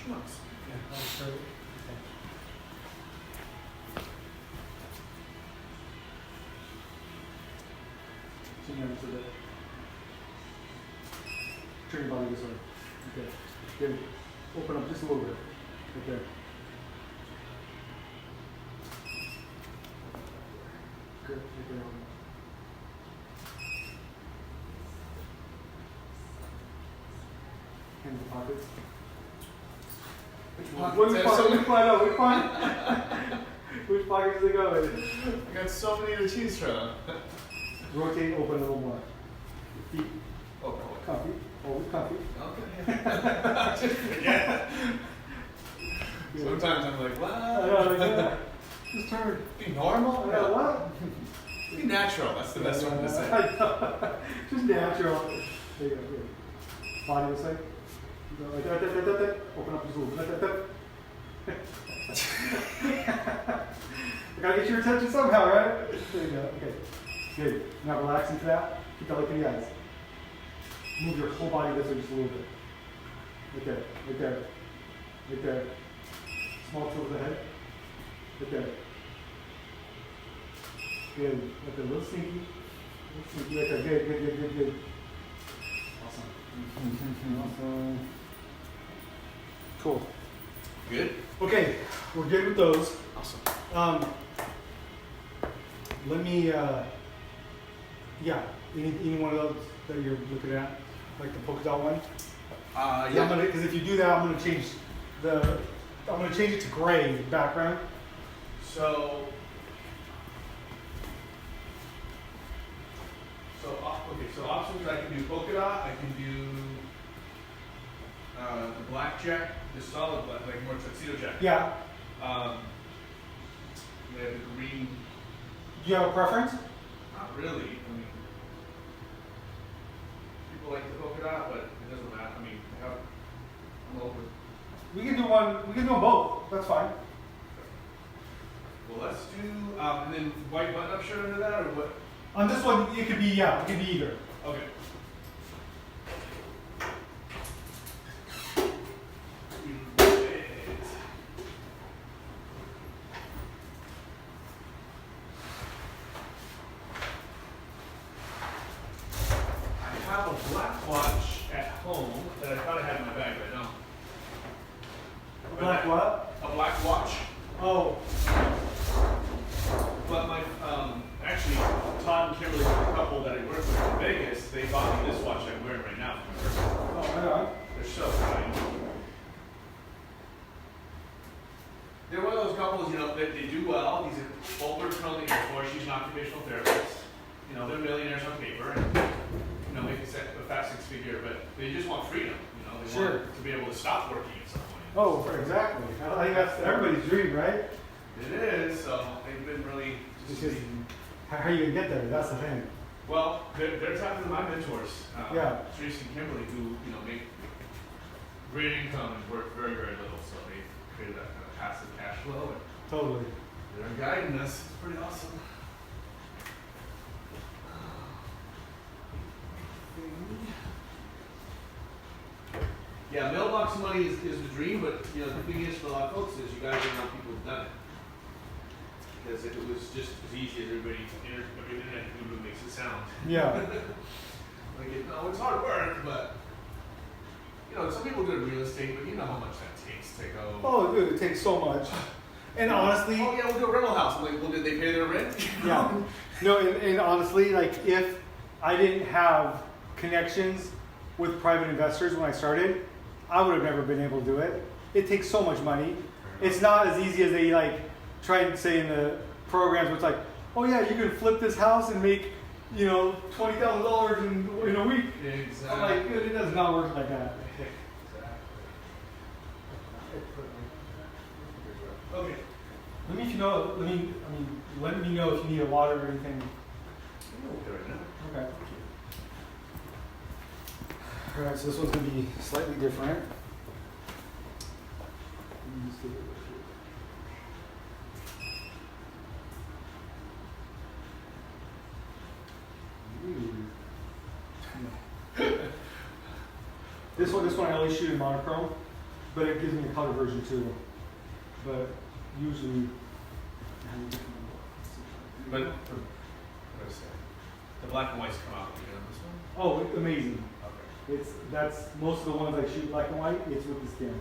schmucks. Yeah, that's true. Okay. So you understood that. Turn your body this way. Okay. Good. Open up just a little bit. Right there. Good. Right there. Hands in the pockets. Which Which pocket does it go in? I got so many to choose from. Rotate, open a little more. Feet Oh, comfy. Always comfy. okay. Just forget. Sometimes I'm like, what? Yeah. Just turn. Be normal? Yeah, what? Be natural. That's the best one to say. Just natural. There you go. Good. Body this way. Go like that. Open up just a little bit. I gotta get your attention somehow, right? There you go. Okay. Good. Now relax into that. Keep that look in the eyes. Move your whole body this way just a little bit. Right there. Right there. Right there. Small tilt of the head. Right there. Good. Like a little sneaky. Right there. Good. Awesome. Awesome. Cool. Good? Okay, we're good with those. Awesome. Let me, any one of those that you're looking at, like the polka dot one? Yeah. Because if you do that, I'm gonna change it to gray background. So options, I can do polka dot, I can do the blackjack, the solid black, like more tuxedo jacket. Yeah. We have the green. Do you have a preference? Not really. I mean, people like the polka dot, but it doesn't matter. I mean, I'm open. We can do them both. That's fine. Well, let's do, and then white button-up shirt under that, or what? On this one, it could be either. Okay. I have a black watch at home that I thought I had in my bag, but I don't. Black what? A black watch. Oh. But my, actually, Todd and Kimberly, the couple that I work with in Vegas, they bought me this watch I'm wearing right now for my birthday. Oh, right on. They're so kind. They're one of those couples, they do well. He's a older currently before she's an occupational therapist. They're millionaires on paper and, make a fat six figure, but they just want freedom. They want to be able to stop working at some point. Oh, exactly. I think that's everybody's dream, right? It is, so they've been really Just how are you gonna get there? That's the thing. well, they're talking to my mentors, Tracy and Kimberly, who, make great income and work very, very little, so they created that kind of passive cash flow, and Totally. they're guiding us. It's pretty awesome. Yeah, mailbox money is the dream, but the thing is for a lot of folks is you guys are not people who've done it. Because if it was just as easy as every internet guru makes it sound. Yeah. It's hard work, but some people do real estate, but you know how much that takes to go. Oh, dude, it takes so much. And honestly. Oh yeah, we'll do a rental house. I'm like, well, did they pay their rent? Yeah. No, and honestly, like if I didn't have connections with private investors when I started, I would have never been able to do it. It takes so much money. It's not as easy as they try and say in the programs where it's like, oh yeah, you can flip this house and make, $20,000 in a week. Exactly. I'm like, dude, it does not work like that. Okay. Let me let me know if you need a water or anything. Right now. Okay. All right, so this one's gonna be slightly different. This one I always shoot in monochrome. but it gives me a color version too. But usually, But what did I say? The black and whites come out when you get on this one? oh, it's amazing. Okay. That's most of the ones I shoot black and white. It's with this camera.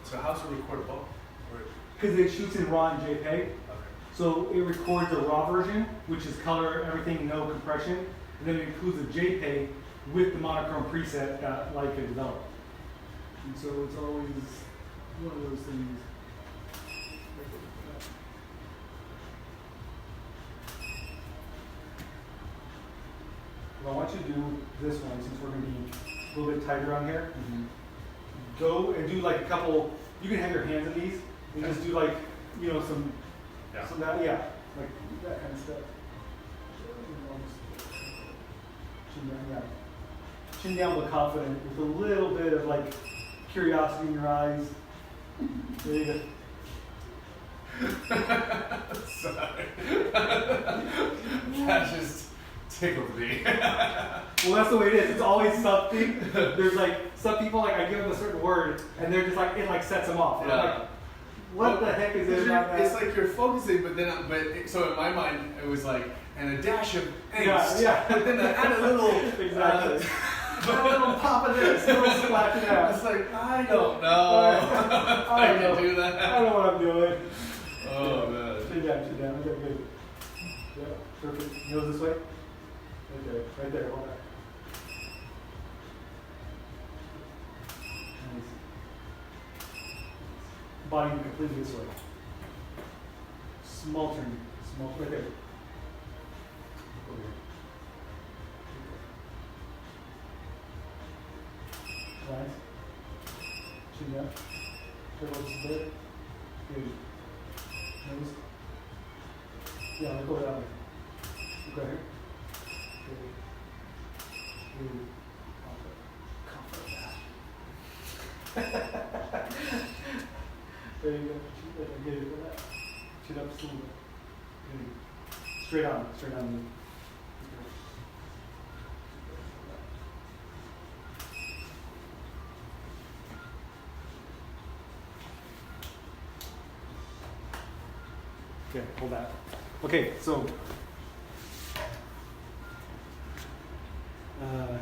So how's it record both? Because it shoots in RAW and JPEG. Okay. So it records a RAW version, which is color, everything, no compression, and then it includes a JPEG with the monochrome preset that Leica developed. And so it's always one of those things. Well, I want you to do this one since we're going to be a little bit tighter on here. Go and do like a couple, you can have your hands in these, and just do like, you know, some that, yeah, like that kind of stuff. Chin down, yeah. Chin down but confident with a little bit of like curiosity in your eyes. There you go. Sorry. That just tickled me. Well, that's the way it is. It's always something. There's like some people, like I give them a certain word, and they're just like it like sets them off. And I'm like, what the heck is it about that? It's like you're focusing, so in my mind it was like, and a dash of angst. Yeah. But then I add a little exactly. A little pop of this, a little splash of that. It's like I don't know. I don't know. can do that. I don't know what I'm doing. Oh man. Chin down. Okay, good. Yeah, perfect. Nose this way. Right there, hold that. Nice. Body completely this way. Small turn, right there. Over here. Nice. Chin down. Turtle just a bit. Good. Nose. Yeah, look over that way. Look right here. There you go. Get it for that. Chin up just a little bit. Straight on. Okay, hold that. Okay, so yeah,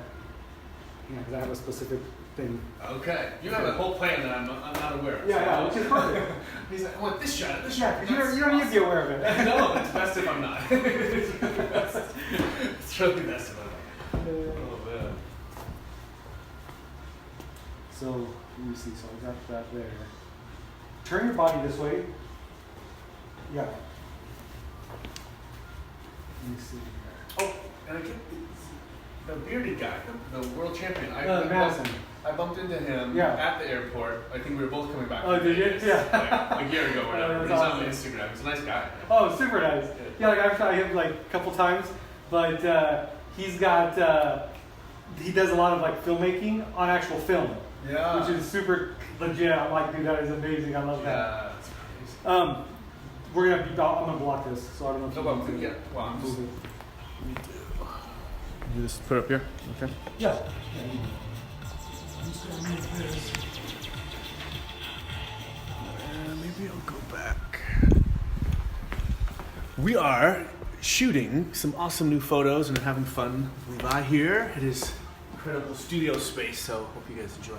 because I have a specific thing. Okay. You have a whole plan that I'm not aware of. Yeah, which is perfect. He's like, I want this shot. Yeah, you don't need to be aware of it. No, it's best if I'm not. It's really best if I'm not. Oh man. So let me see. So I got that there. Turn your body this way. Yeah. Let me see here. Oh, and I get the bearded guy, the world champion. Madison. I bumped into him Yeah. at the airport. I think we were both coming back. Oh, from did you? Vegas, Yeah. like a year ago or whatever. That's He's awesome. on Instagram. He's a nice guy. Oh, super nice. Yeah, like I've tried him like a couple times, but he's got he does a lot of like filmmaking on actual film, Yeah. which is super legit. I'm like, dude, that is amazing. I love that. Yeah, it's crazy. We're gonna be. I'm gonna block this, so I don't know if No, you well, can yeah. Well, I'm just. move it. You just put it up here. Okay. Yeah. Maybe I'll go back. We are shooting some awesome new photos and having fun with Levi here at his incredible studio space, so hope you guys enjoy.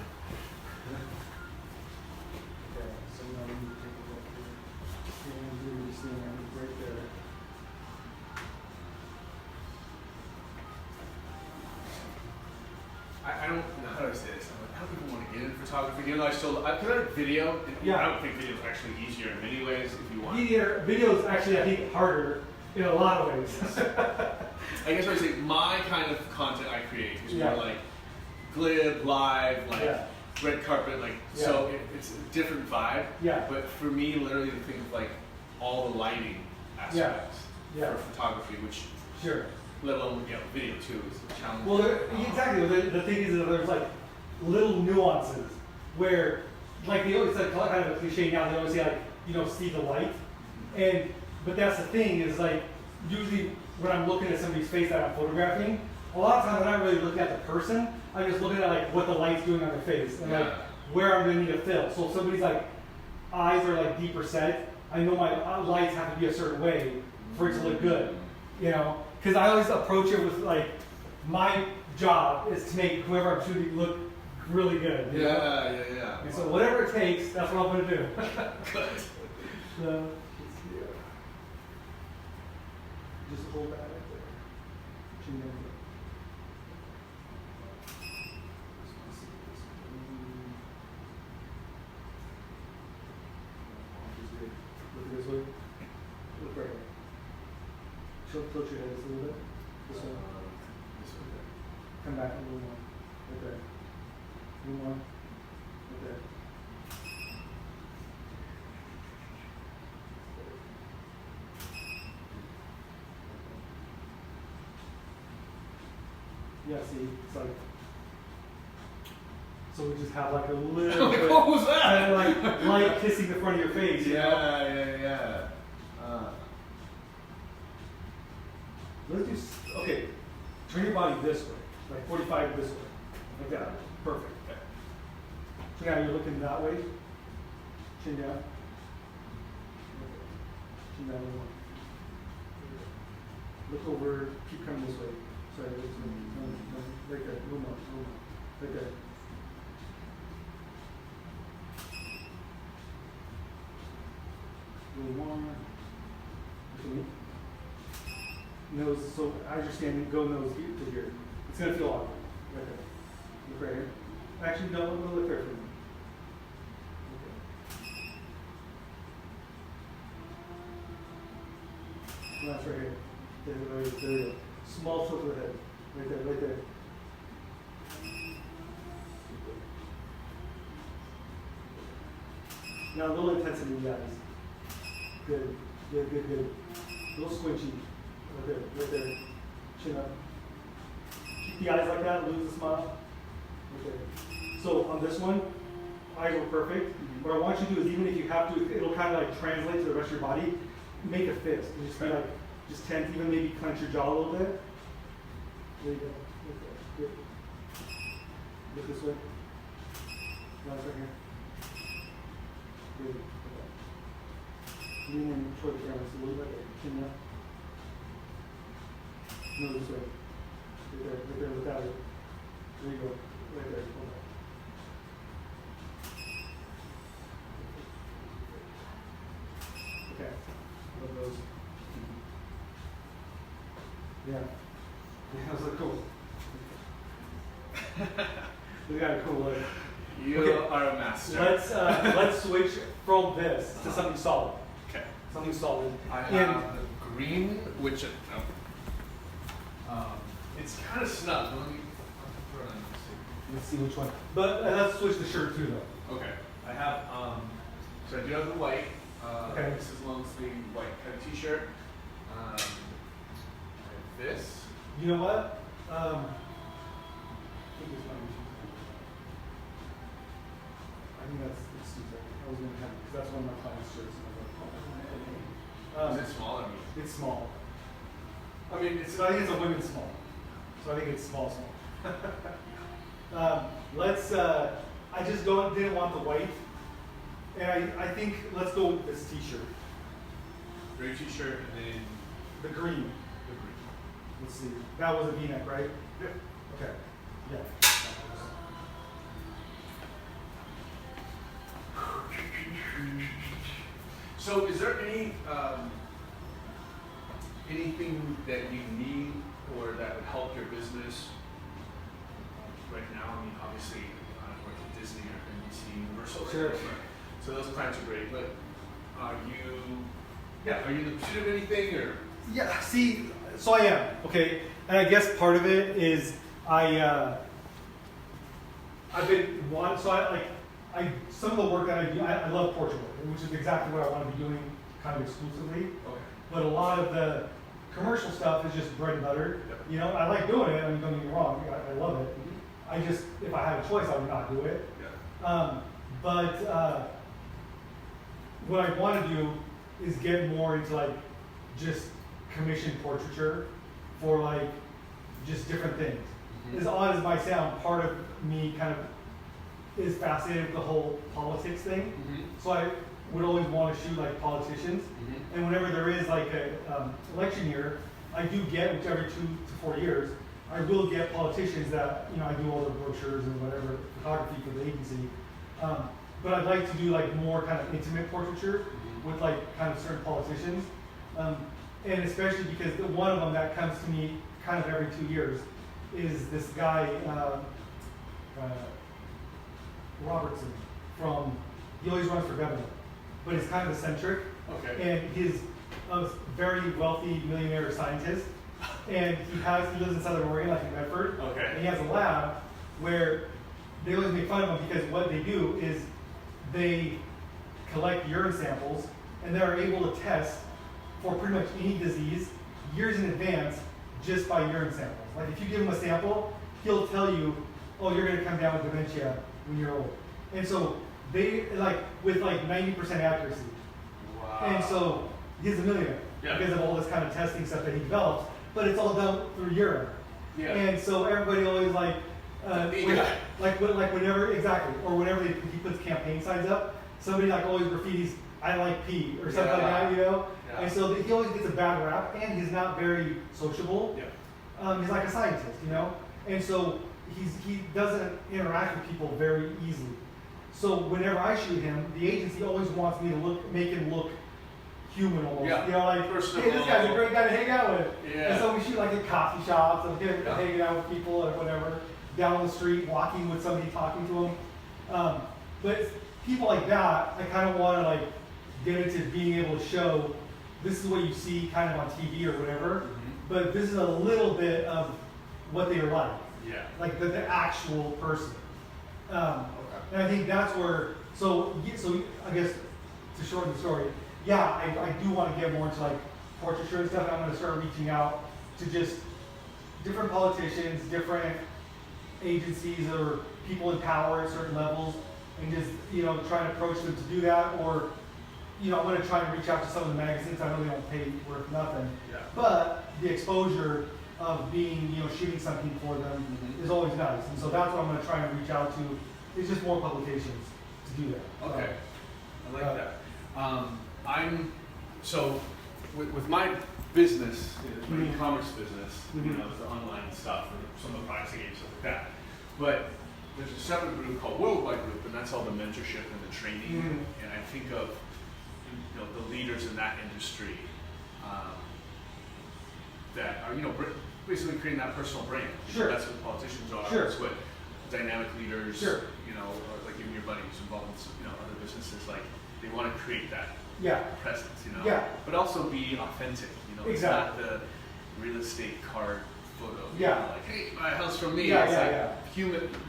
I don't know how do I say this. How do people want to get into photography? You know, I like video. Yeah. I don't think video is actually easier in many ways if you want. Video is actually, I think, harder in a lot of ways. I guess I would say my kind of content I create is Yeah. more like glib, live, like Yeah. red carpet, like so it's a different vibe. Yeah. But for me, literally to think of like all the lighting aspects Yeah. for photography, which Sure. let alone video too, is a challenge. Well, exactly. The thing is that there's like little nuances where, like, it's like kind of a cliche now. They always say like, see the light, but that's the thing is like usually when I'm looking at somebody's face that I'm photographing, a lot of times I'm not really looking at the person. I'm just looking at like what the light's doing on their face and like where I'm gonna need to fill. So if somebody's like eyes are like deeper set, I know my lights have to be a certain way for it to look good. You know, because I always approach it with like my job is to make whoever I'm shooting look really good. You know? Yeah. And so whatever it takes, that's what I'm gonna do. Good. So, just hold that right there. Chin down. Look this way. Look right here. Tilt your head just a little bit. This way. Come back a little more. Right there. A little more. Right there. Yeah, see, it's like, so we just have like a little bit, What was that? kind of like light kissing the front of your face. You know? Yeah. Let's do, okay, turn your body this way, like 45 this way, like that, perfect. Okay. So now you're looking that way, chin down, chin down a little more. Look over, keep coming this way. Sorry, this way. No, right there, a little more, right there. A little more. Okay. Nose, so as you're standing, go nose to here. It's going to feel awkward. Right there. Look right here. Actually, don't look there for me. Okay. That's right here. There we go. Small tilt of the head. Right there. Now a little intensity in the eyes. Good. A little squinchy. Right there. Chin up. Keep the eyes like that, lose the smile. Right there. So on this one, eyes were perfect. What I want you to do is, even if you have to, it'll kind of like translate to the rest of your body, make a fist. And just be like, just tense, even maybe clench your jaw a little bit. There you go. Right there. Good. Look this way. Nice right here. Good. Okay. Lean in toward the camera just a little bit. Chin up. No, this way. Right there, without it. There you go. Right there. Hold on. Okay. Love those. Yeah. Those look cool. We got a cool look. You are a master. Let's switch from this to something solid. Okay. Something solid. I have the green, which it's kind of snug. Let me throw it on. Let's see which one. But let's switch the shirt too, though. Okay. I have so I do have the white. Okay. This is long sleeve white kind of t-shirt. I have this. You know what? I think this might be too tight. I think it's too tight. I was gonna have it because that's one of my clients' shirts. Is it smaller? It's small. I mean, it's. So I think it's a women's small. So I think it's small. Let's. I just didn't want the white, and I think let's go with this T-shirt. Gray t-shirt and then The green. the green. Let's see. That was a V-neck, right? Yep. Okay. Yeah. So, is there anything that you need or that would help your business right now? I mean, obviously, I don't work at Disney or NBC, Universal. Sure. So those clients are great, but are you in the pursuit of anything or? Yeah. See, so I am. Okay. And I guess part of it is I've been one. So some of the work that I do, I love portrait work, which is exactly what I want to be doing kind of exclusively. Okay. But a lot of the commercial stuff is just bread and butter. Yep. You know, I like doing it. I mean, don't get me wrong. I love it. Mm-hmm. I just, if I had a choice, I would not do it. Yeah. But what I want to do is get more into like just commissioned portraiture for like just different things. Mhm. As odd as it might sound, part of me kind of is fascinated with the whole politics thing. Mhm. So I would always want to shoot like politicians. Mhm. And whenever there is like a election year, I do get, which every 2 to 4 years, I will get politicians that, I do all the brochures and whatever, photography for the agency. But I'd like to do like more kind of intimate portraiture with like kind of certain politicians. And especially because one of them that comes to me kind of every 2 years is this guy, Robertson he always runs for governor, but he's kind of eccentric. Okay. And he's a very wealthy millionaire scientist. And he lives in Southern Oregon, like in Medford. Okay. And he has a lab where they always make fun of him because what they do is they collect urine samples and they're able to test for pretty much any disease years in advance just by urine samples. Like if you give him a sample, he'll tell you, oh, you're going to come down with dementia when you're old. And so they with 90% accuracy. Wow. And so he's a millionaire because of all this kind of testing stuff that he develops, but it's all done through urine. Yeah. And so everybody always whenever he puts campaign signs up, somebody always graffitis "I like pee" or something like that, Yeah. And so he always gets a bad rap, and he's not very sociable. Yeah. He's like a scientist, and so he doesn't interact with people very easily. So whenever I shoot him, the agency always wants me to make him look human almost. Yeah. Hey, this guy's a great guy to hang out with. Yeah. And so we shoot at coffee shops and hanging out with people or whatever, down the street, walking with somebody, talking to them. But people like that, I kind of want to get into being able to show this is what you see kind of on TV or whatever, but this is a little bit of what they are like. Yeah. Like the actual person. And I think that's where, so I guess to shorten the story, I do want to get more into portraiture and stuff. I'm going to start reaching out to just different politicians, different agencies or people in power at certain levels, and just try and approach them to do that. Or I'm going to try and reach out to some of the magazines. I know they don't pay worth nothing, but the exposure of being shooting something for them is always nice. And so that's what I'm going to try and reach out to. It's just more publications to do that. Okay, I like that. So with my business, my e-commerce business, the online stuff and some of the products I gave, stuff like that. But there's a separate group called Worldwide Group, and that's all the mentorship and the training. And I think of the leaders in that industry that are basically creating that personal brand. Sure. That's what politicians are. Sure. That's what dynamic leaders. Sure. Or like even your buddies involved in other businesses, they want to create that presence, Yeah. but also be authentic, Exactly. It's not the real estate card photo, Yeah. Hey, my house from me. Yeah, It's yeah.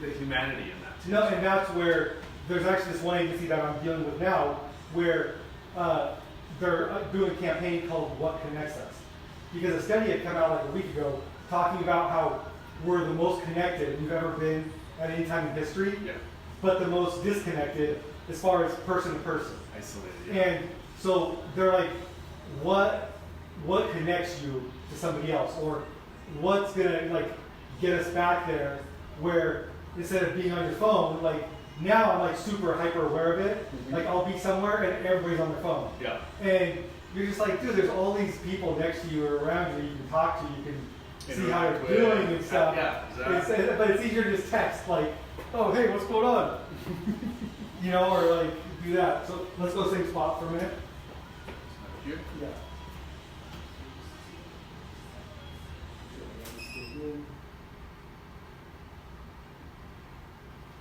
the humanity in that too. No, and that's where there's actually this one agency that I'm dealing with now where they're doing a campaign called What Connects Us. Because a study had come out a week ago talking about how we're the most connected we've ever been at any time in history, but the most disconnected as far as person to person. Isolated. And so they're like, what connects you to somebody else, or what's gonna get us back there? Where instead of being on your phone, now I'm super hyper aware of it. I'll be somewhere and everybody's on their phone. Yeah. And you're just dude, there's all these people next to you or around you you can talk to, you can see how they're doing and stuff. Yeah, exactly. But it's easier to just text oh hey, what's going on? Or do that. So let's go same spot for a minute. Here? Yeah.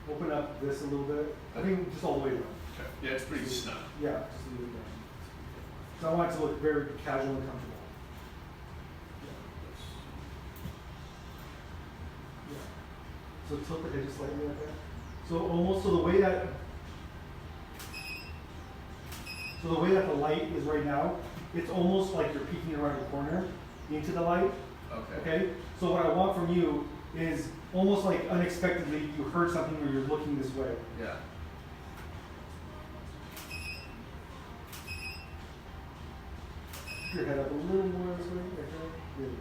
Open up this a little bit. I think just all the way around. Okay. Yeah, it's pretty snug. Yeah, just a little bit down. So I want it to look very casual and comfortable. Yeah. So tilt the head just slightly like that. So almost the way that the light is right now, it's almost like you're peeking around the corner into the light. Okay. So what I want from you is almost unexpectedly you heard something or you're looking this way. Yeah. Your head up a little more this way. Good.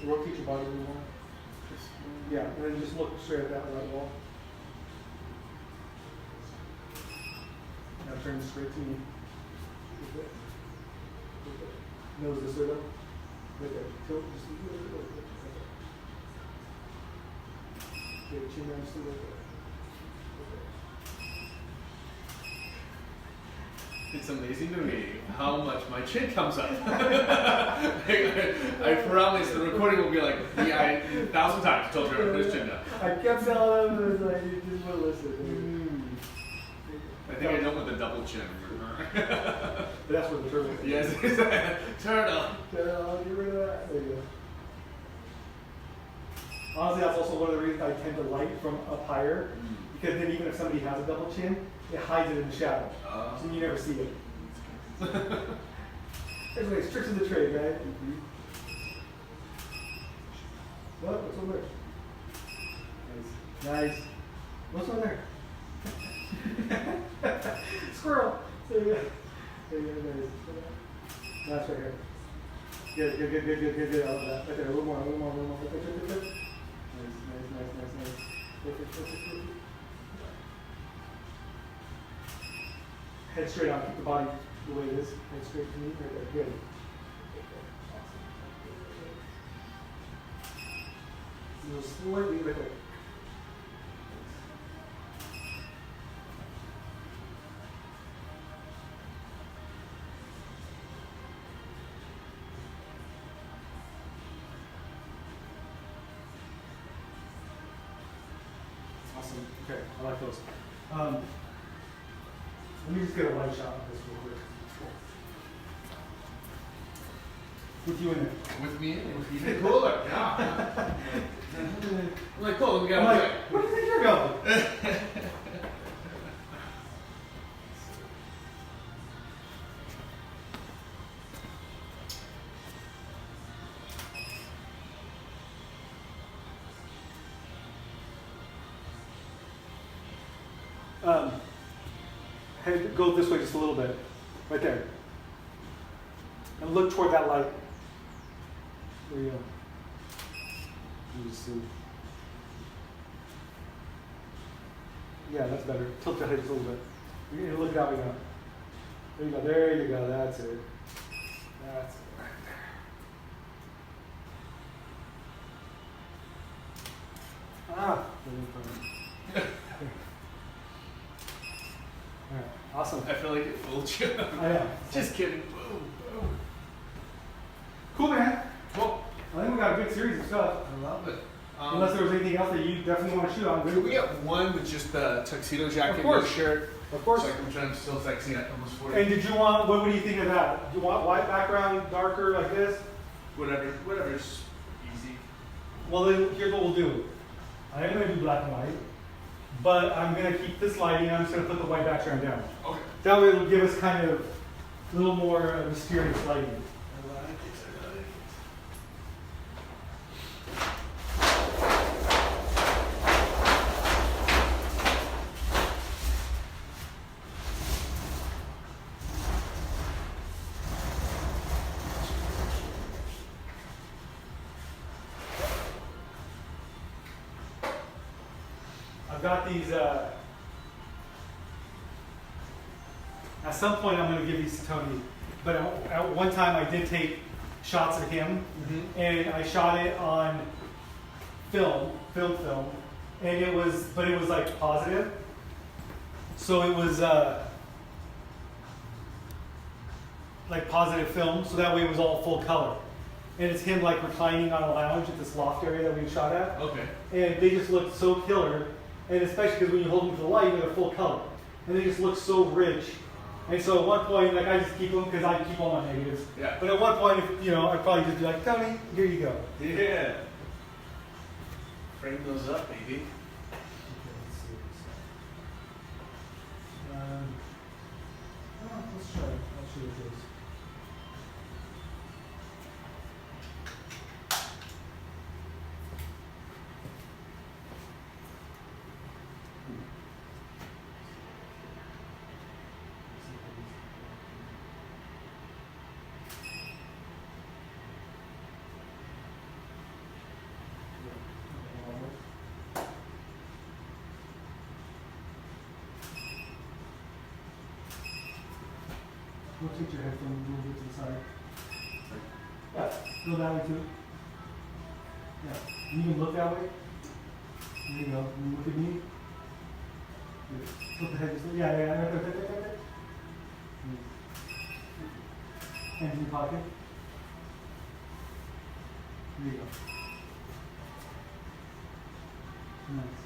Rotate your body a little more. Yeah, and then just look straight at that right wall. Now turn straight to me. Nose this way though. Right there. Tilt just a little bit. Right there. Okay, chin down just a little bit. It's amazing to me how much my chin comes up. I promise the recording will be like, yeah, I 1,000 times told you to put his chin down. I kept telling him, it was like, you just want to listen. I think I know with the double chin. But that's what the turtle is. Yes, turtle. Turtle, get rid of that. There you go. Honestly, that's also one of the reasons I tend to light from up higher. Because then even if somebody has a double chin, it hides it in the shadow. So you never see it. There's like tricks of the trade, right? What? What's over there? Nice. What's over there? Squirrel. There you go. There you go. Nice. That's right here. Good. All of that. Right there. A little more. Good. Nice. Perfect. Head straight on. Keep the body the way it is. Head straight to me. Right there. Good. Awesome. Slightly right there. Awesome. Okay, I like those. Let me just get a light shot of this real quick. With you in it. With me? Even cooler. Yeah. I'm like, cool, we got I'm like, where do you think you're going? Head, go this way just a little bit. Right there. And look toward that light. There you go. You just see. Yeah, that's better. Tilt your head just a little bit. You're gonna look it out right now. There you go. There you go. That's it. That's it right there. Ah. All right. Awesome. I feel like it fooled you. I know. Just kidding. Boom. Cool, man. Cool. I think we got a good series of stuff. I love it. Unless there was anything else that you definitely want to shoot on. Could we get one with just the tuxedo jacket, no shirt? Of course. So I'm trying to still sexy at almost 40. And did you want, what do you think of that? Do you want white background, darker like this? Whatever's easy. Well, then here's what we'll do. I am going to do black and white, but I'm going to keep this lighting. I'm just going to put the white background down. Okay. That way it'll give us kind of a little more mysterious lighting. I've got these, at some point I'm going to give these to Tony, but at one time I did take shots of him, and I shot it on film, and it was like positive, so it was like positive film, so that way it was all full color. And it's him like reclining on a lounge at this loft area that we shot at. Okay. And they just looked so killer. And especially because when you hold them to the light, they're full color. And they just look so rich. And so at one point, like I just keep them because I keep all my negatives. Yeah. But at one point, if, I'd probably just be like, Tony, here you go. Yeah. Frame those up, baby. Okay, let's see. Let's try it. I'll show you this. Rotate your headphone a little bit to the side. Yeah, go that way too. Yeah, you can look that way. There you go. And look at me. Good. Flip the head this way. Yeah. Right. Hands in your pocket. There you go. Nice.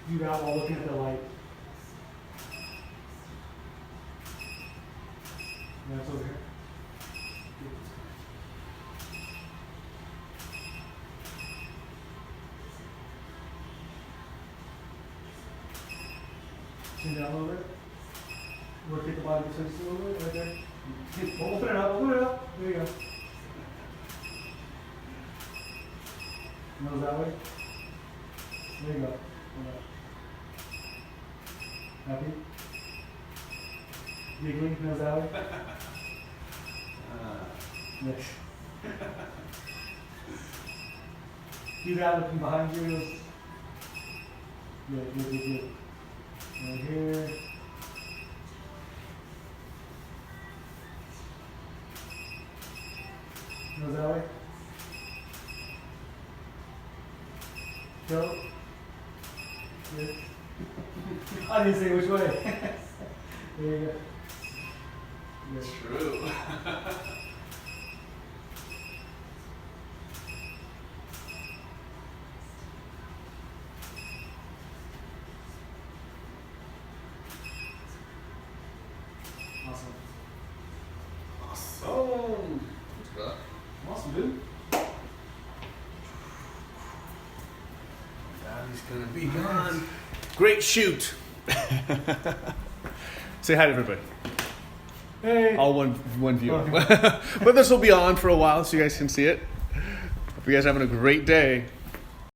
Do that while looking at the light. That's over here. Good. Chin down a little bit. Rotate the body just a little bit, right there. Open it up. There you go. Nose that way. There you go. Happy? Giggling, nose that way. Nice. Do that looking behind you. Good. Right here. Nose that way. Go. Good. I didn't say which way. There you go. Good. True. Awesome. Awesome. Good luck. Awesome, dude. Daddy's gonna be gone. Great shoot. Say hi to everybody. Hey. All one view. Okay. But this will be on for a while so you guys can see it. Hope you guys are having a great day.